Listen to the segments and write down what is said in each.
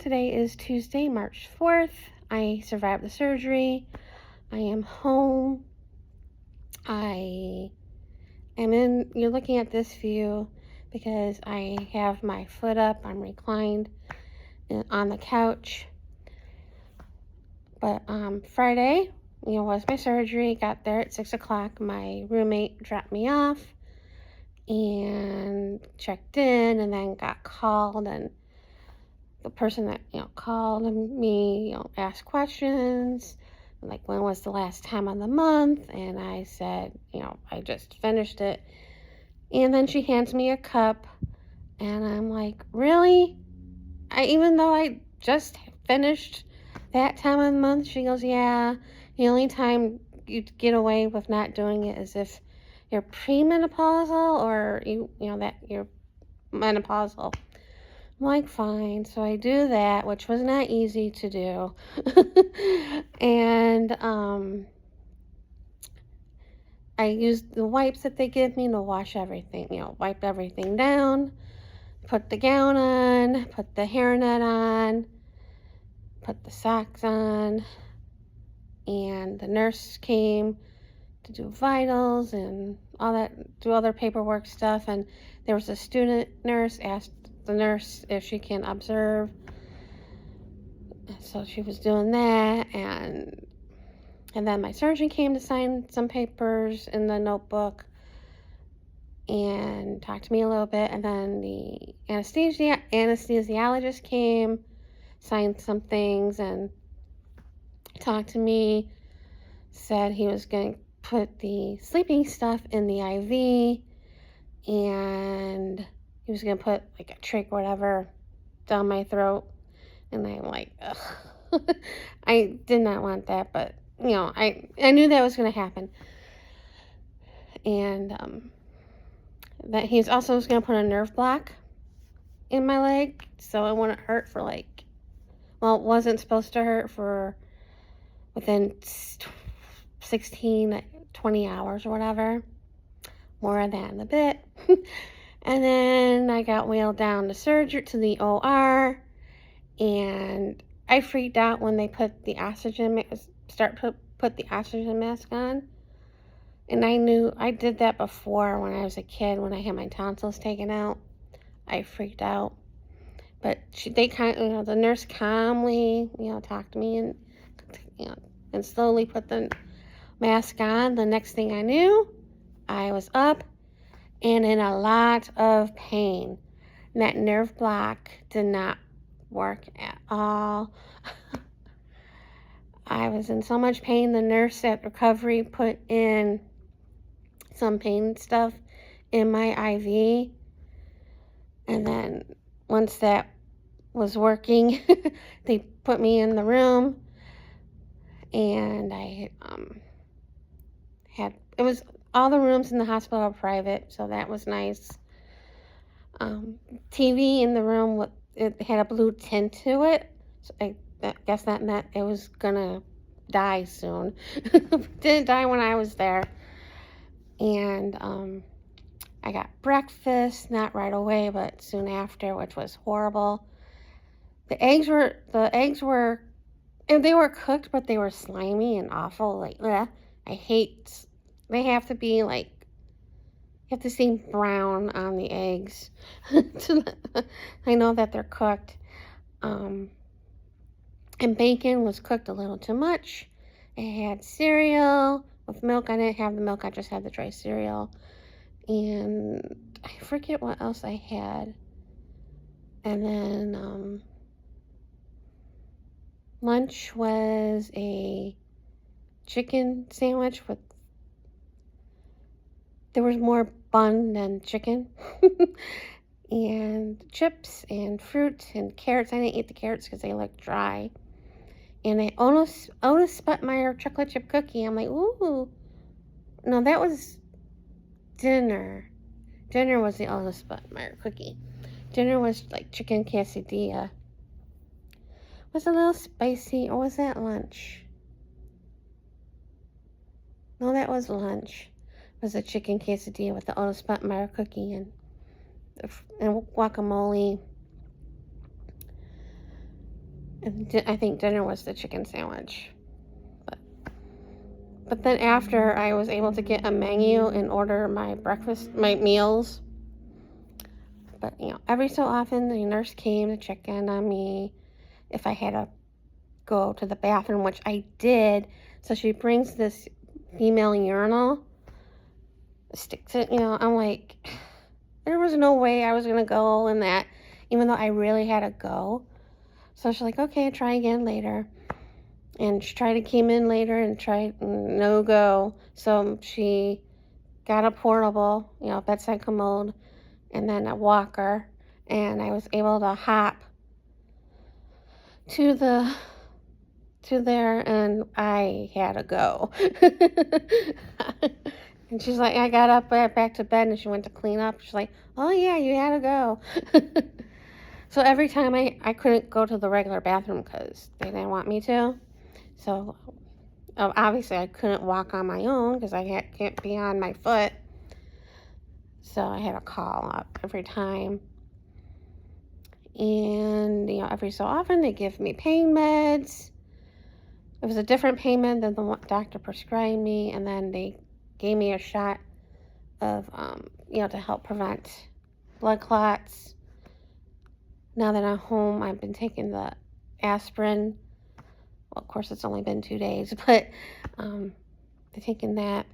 Today is Tuesday, March 4th. I survived the surgery. I am home. You're looking at this view because I have my foot up. I'm reclined on the couch. But Friday, was my surgery. Got there at 6 o'clock. My roommate dropped me off and checked in, and then got called, and the person that called me asked questions like, when was the last time of the month, and I said I just finished it. And then she hands me a cup, and I'm like, really? Even though I just finished that time of the month? She goes, yeah, the only time you get away with not doing it is if you're premenopausal or that you're menopausal. I'm like, fine. So I do that, which was not easy to do. And I used the wipes that they give me to wash everything, wipe everything down, put the gown on, put the hairnet on, put the socks on, and the nurse came to do vitals and all that, do other paperwork stuff. And there was a student nurse, asked the nurse if she can observe. So she was doing that, and then my surgeon came to sign some papers in the notebook and talked to me a little bit, and then the anesthesiologist came, signed some things, and talked to me, said he was going to put the sleeping stuff in the IV, and he was going to put like a trach or whatever down my throat. And I'm like, ugh. I did not want that, but I knew that was going to happen. And that he's also going to put a nerve block in my leg, so it wouldn't hurt for it wasn't supposed to hurt for within 16, 20 hours or whatever. More of that in a bit. And then I got wheeled down to the OR, and I freaked out when they put the oxygen mask on. And I knew I did that before when I was a kid, when I had my tonsils taken out. I freaked out. But the nurse calmly, talked to me and slowly put the mask on. The next thing I knew, I was up and in a lot of pain. And that nerve block did not work at all. I was in so much pain. The nurse at recovery put in some pain stuff in my IV, and then once that was working, they put me in the room, and I it was all the rooms in the hospital are private, so that was nice. TV in the room, it had a blue tint to it, so I guess that meant it was gonna die soon. Didn't die when I was there. And I got breakfast, not right away, but soon after, which was horrible. The eggs were, and they were cooked, but they were slimy and awful. Like, ugh. They have to be you have to see brown on the eggs. I know that they're cooked. And bacon was cooked a little too much. It had cereal with milk. I didn't have the milk, I just had the dry cereal. And I forget what else I had. And then lunch was a chicken sandwich there was more bun than chicken. And chips and fruit and carrots. I didn't eat the carrots because they look dry. And I Otis Sputmeyer chocolate chip cookie. I'm like, ooh. No, that was dinner. Dinner was the Otis Sputmeyer cookie. Dinner was like chicken quesadilla. Was a little spicy, or was that lunch? No, that was lunch. It was a chicken quesadilla with the Otis Sputmeyer cookie and guacamole. And I think dinner was the chicken sandwich. But then after I was able to get a menu and order my meals. But, every so often the nurse came to check in on me if I had to go to the bathroom, which I did. So she brings this female urinal, sticks it, I'm like, there was no way I was going to go in that, even though I really had to go. So she's like, okay, try again later. And she came in later and tried, no go. So she got a portable, bedside commode, and then a walker. And I was able to hop to there, and I had to go. And she's like, I got up back to bed, and she went to clean up. She's like, oh yeah, you had to go. So every time I couldn't go to the regular bathroom because they didn't want me to. So obviously I couldn't walk on my own because I can't be on my foot. So I had to call up every time. And, every so often they give me pain meds. It was a different pain med than the one doctor prescribed me. And then they gave me a shot of, to help prevent blood clots. Now that I'm home, I've been taking the aspirin. Well, of course, it's only been 2 days, but I've taken that.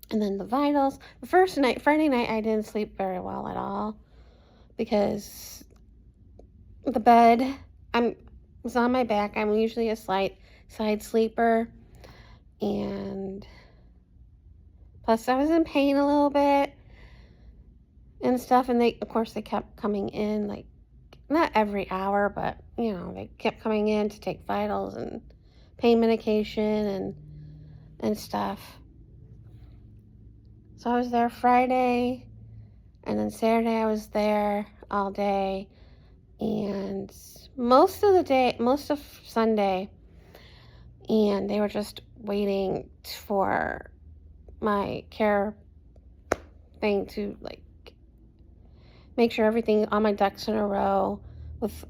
And then the vitals. The first night, Friday night, I didn't sleep very well at all because the bed, was on my back. I'm usually a side sleeper. And plus I was in pain a little bit and stuff. And they kept coming in, like, not every hour, but, they kept coming in to take vitals and pain medication and stuff. So I was there Friday, and then Saturday I was there all day, and most of Sunday, and they were just waiting for my care thing to, like, make sure all my ducks in a row with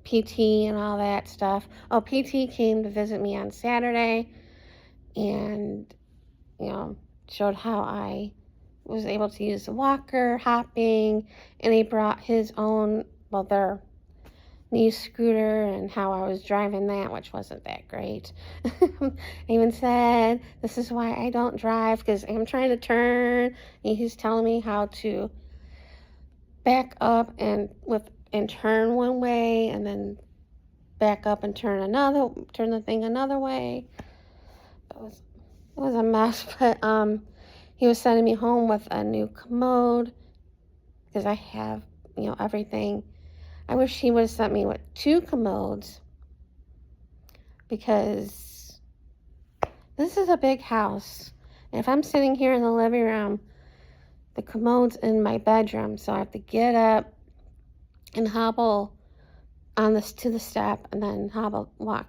PT and all that stuff. Oh, PT came to visit me on Saturday and, showed how I was able to use the walker, hopping, and he brought his own, their knee scooter, and how I was driving that, which wasn't that great. I even said, this is why I don't drive, because I'm trying to turn, and he's telling me how to back up and turn one way, and then back up and turn the thing another way. It was a mess, but he was sending me home with a new commode because I have, everything. I wish he would have sent me with 2 commodes because this is a big house. And if I'm sitting here in the living room, the commode's in my bedroom, so I have to get up and hobble to the step, and then walk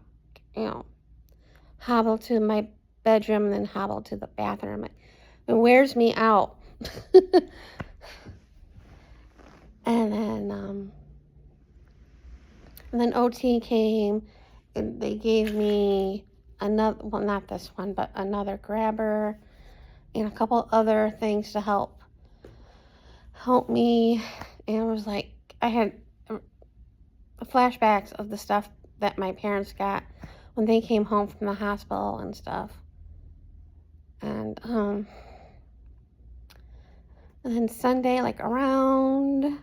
to my bedroom, and then hobble to the bathroom. It wears me out. And then OT came, and they gave me another, well, not this one, but another grabber and a couple other things to help me. And it was like I had flashbacks of the stuff that my parents got when they came home from the hospital and stuff. And then Sunday, like around,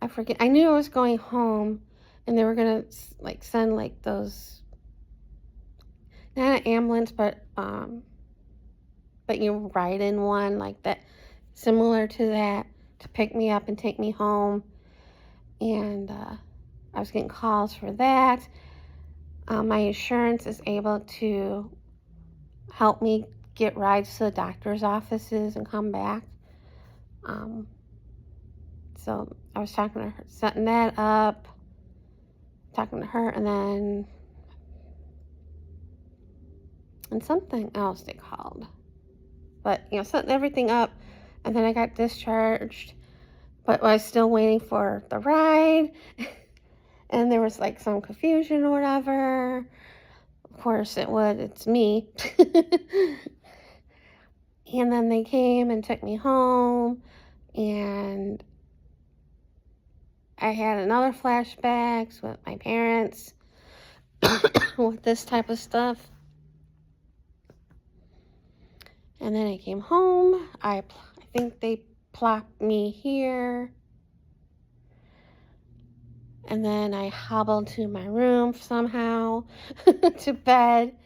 I forget, I knew I was going home, and they were gonna like send like those, not an ambulance, but you ride in one like that, similar to that, to pick me up and take me home. And I was getting calls for that. My insurance is able to help me get rides to the doctor's offices and come back. So I was talking to her, setting that up, talking to her, and something else they called. But, setting everything up, and then I got discharged, but I was still waiting for the ride. And there was like some confusion or whatever. Of course it would, it's me. And then they came and took me home, and I had another flashbacks with my parents with this type of stuff. And then I came home. I think they plopped me here. And then I hobbled to my room somehow to bed.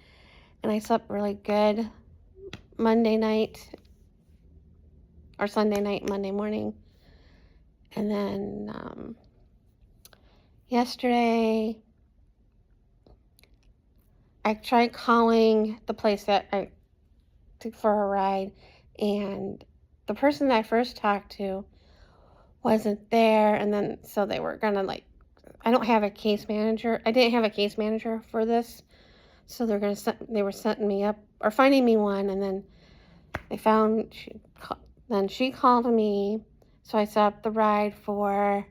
And I slept really good Monday night or Sunday night, Monday morning. And then yesterday I tried calling the place that I took for a ride, and the person that I first talked to wasn't there. And then so they were gonna I don't have a case manager. I didn't have a case manager for this, so they were setting me up or finding me one, and then they found then she called me, so I set up the ride for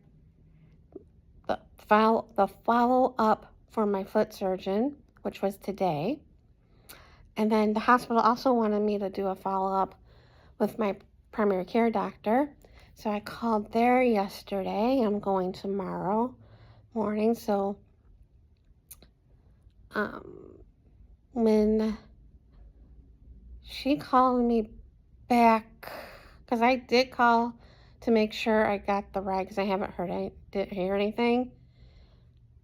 the follow up for my foot surgeon, which was today. And then the hospital also wanted me to do a follow-up with my primary care doctor. So I called there yesterday. I'm going tomorrow morning. So when she called me back, because I did call to make sure I got the ride, because I didn't hear anything.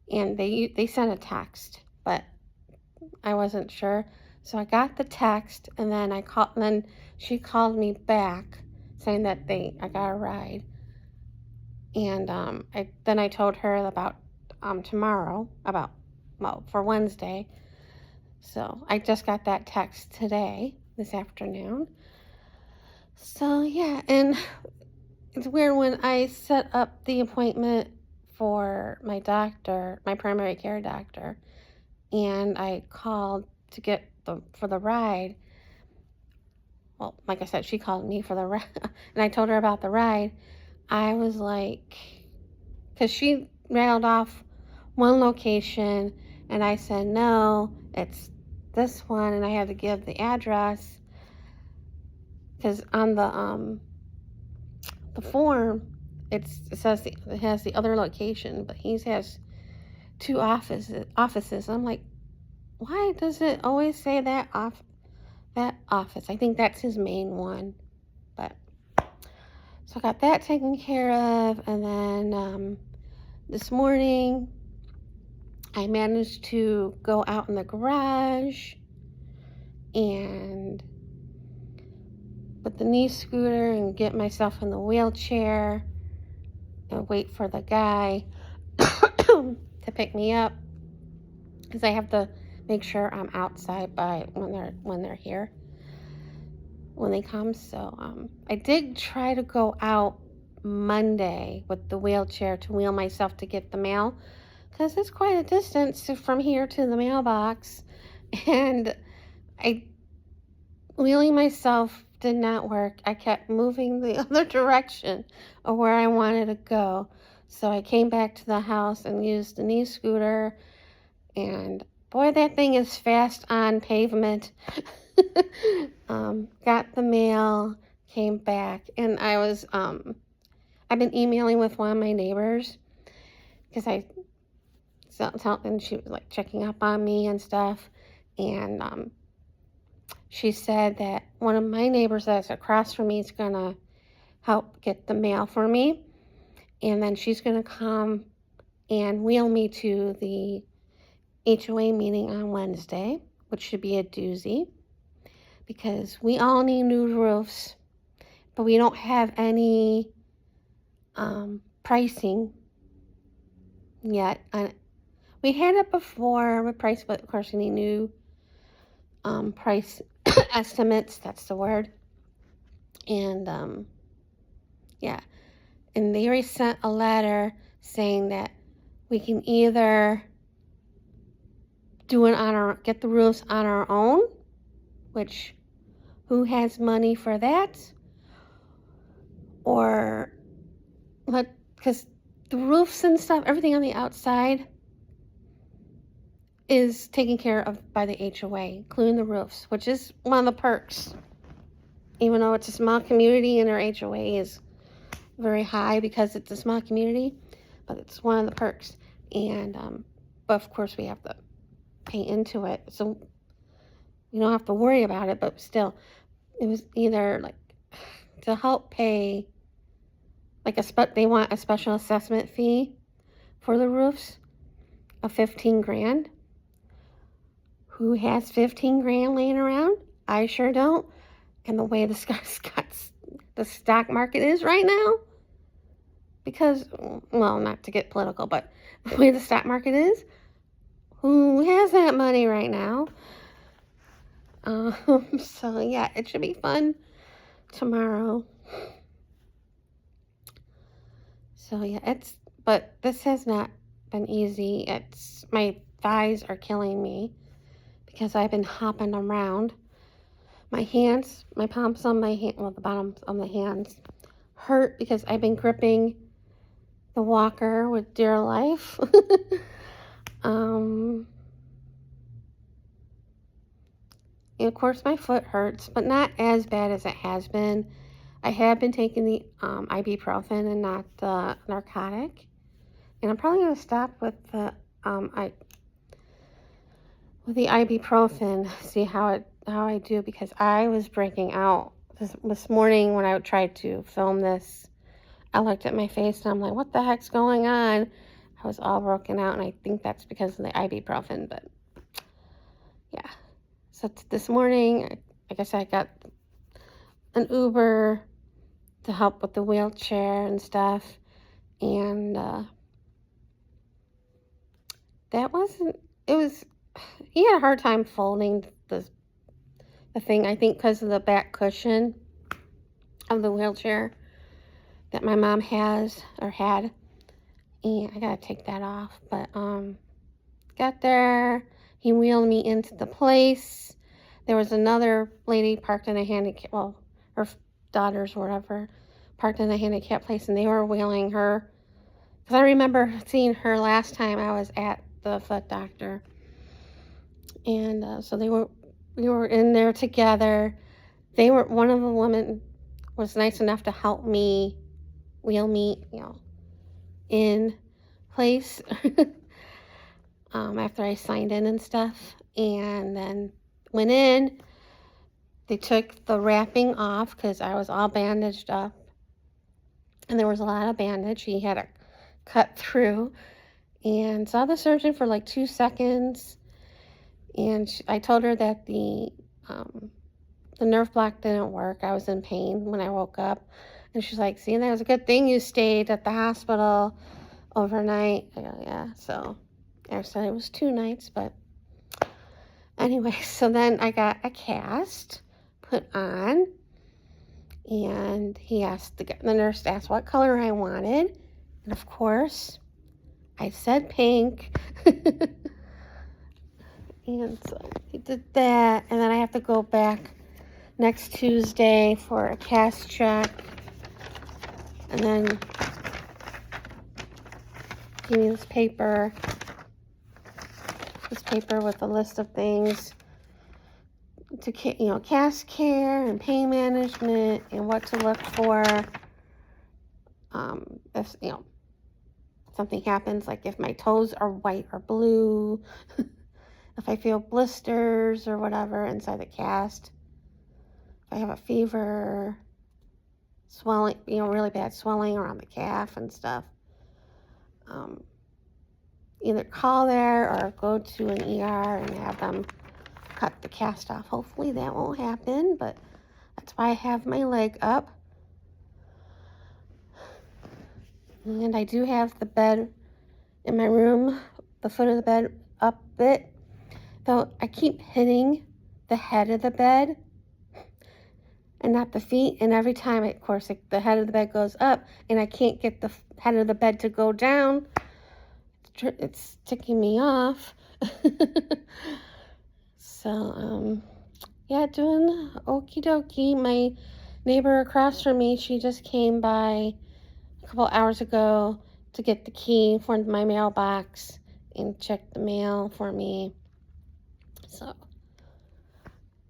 And they sent a text, but I wasn't sure. So I got the text, and then she called me back saying that I got a ride. And I told her about tomorrow, for Wednesday. So I just got that text this afternoon. So yeah, and it's weird when I set up the appointment for my doctor, my primary care doctor, and I called to get for the ride. Well, like I said, she called me for the ride, and I told her about the ride. I was like, because she rattled off one location, and I said, no, it's this one, and I had to give the address, because on the form, it says it has the other location, but he has two offices. I'm like, why does it always say that office? I think that's his main one. But so I got that taken care of, and then this morning I managed to go out in the garage and with the knee scooter and get myself in the wheelchair and wait for the guy to pick me up, because I have to make sure I'm outside by when they're here, when they come. So I did try to go out Monday with the wheelchair to wheel myself to get the mail, because it's quite a distance from here to the mailbox, and wheeling myself did not work. I kept moving the other direction of where I wanted to go. So I came back to the house and used the knee scooter, and boy, that thing is fast on pavement. Got the mail, came back, and I've been emailing with one of my neighbors, because and she was like checking up on me and stuff, and she said that one of my neighbors that's across from me is gonna help get the mail for me, and then she's gonna come and wheel me to the HOA meeting on Wednesday, which should be a doozy, because we all need new roofs, but we don't have any pricing yet. We had it before with price, but of course we need new price estimates. That's the word. And yeah, and they already sent a letter saying that we can either get the roofs on our own, which who has money for that, or because the roofs and stuff, everything on the outside is taken care of by the HOA, including the roofs, which is one of the perks. Even though it's a small community and our HOA is very high because it's a small community, but it's one of the perks. And but of course we have to pay into it, so we don't have to worry about it. But still, it was either like to help pay, like they want a special assessment fee for the roofs of 15 grand. Who has 15 grand laying around? I sure don't. And the way the stock market is right now, because, well, not to get political, but the way the stock market is, who has that money right now? So yeah, it should be fun tomorrow. So yeah, but this has not been easy. My thighs are killing me because I've been hopping around. My hands, my palms on my hand, well, the bottoms of the hands hurt because I've been gripping the walker with dear life. And of course my foot hurts, but not as bad as it has been. I have been taking the ibuprofen and not the narcotic, and I'm probably going to stop with the ibuprofen, see how I do, because I was breaking out this morning when I tried to film this. I looked at my face and I'm like, what the heck's going on? I was all broken out, and I think that's because of the ibuprofen. But yeah, so this morning, I guess I got an Uber to help with the wheelchair and stuff, and he had a hard time folding the thing, I think because of the back cushion of the wheelchair that my mom has or had, and I gotta take that off. But got there, he wheeled me into the place. There was another lady parked in a handicap, well, her daughters or whatever, parked in a handicap place, and they were wheeling her, because I remember seeing her last time I was at the foot doctor. And so we were in there together. One of the women was nice enough to help me wheel me, in place after I signed in and stuff. And then went in. They took the wrapping off because I was all bandaged up, and there was a lot of bandage. He had it cut through, and saw the surgeon for like 2 seconds. And I told her that the nerve block didn't work. I was in pain when I woke up. And she's like, see, that was a good thing you stayed at the hospital overnight. I go, yeah. So I said it was 2 nights. But anyway, so then I got a cast put on. And the nurse asked what color I wanted. And of course, I said pink. And so he did that, and then I have to go back next Tuesday for a cast check, and then give me this paper with a list of things to, cast care and pain management and what to look for if, something happens, like if my toes are white or blue, if I feel blisters or whatever inside the cast, if I have a fever, swelling, really bad swelling around the calf and stuff, either call there or go to an ER and have them cut the cast off. Hopefully that won't happen, but that's why I have my leg up. And I do have the bed in my room, the foot of the bed up a bit. Though I keep hitting the head of the bed and not the feet. And every time, of course, the head of the bed goes up and I can't get the head of the bed to go down. It's ticking me off. So, yeah, doing okie dokie. My neighbor across from me, she just came by a couple hours ago to get the key for my mailbox and check the mail for me. So,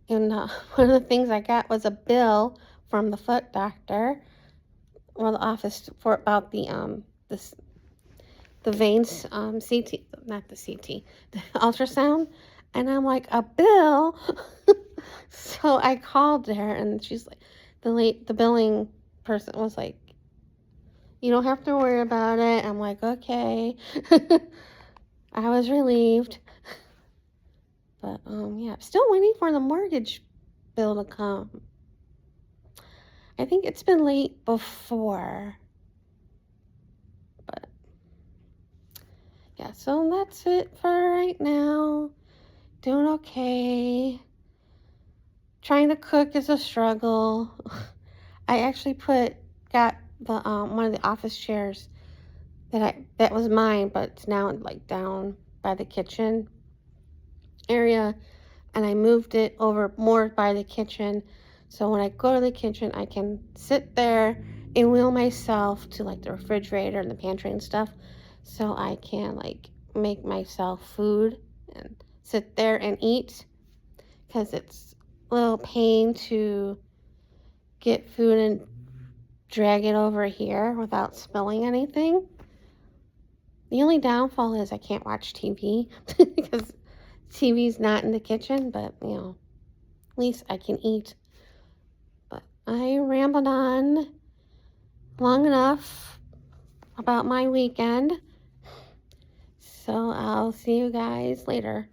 and one of the things I got was a bill from the foot doctor, or the office, for about the veins, CT, not the CT, the ultrasound. And I'm like, a bill? So I called her, and she's like, the billing person was like, you don't have to worry about it. I'm like, okay. I was relieved. But, yeah, still waiting for the mortgage bill to come. I think it's been late before. But, yeah, so that's it for right now. Doing okay. Trying to cook is a struggle. I actually got the one of the office chairs that was mine, but it's now like down by the kitchen area, and I moved it over more by the kitchen, so when I go to the kitchen I can sit there and wheel myself to like the refrigerator and the pantry and stuff, so I can like make myself food and sit there and eat, because it's a little pain to get food and drag it over here without spilling anything. The only downfall is I can't watch TV because TV's not in the kitchen, but at least I can eat. But I rambled on long enough about my weekend, so I'll see you guys later.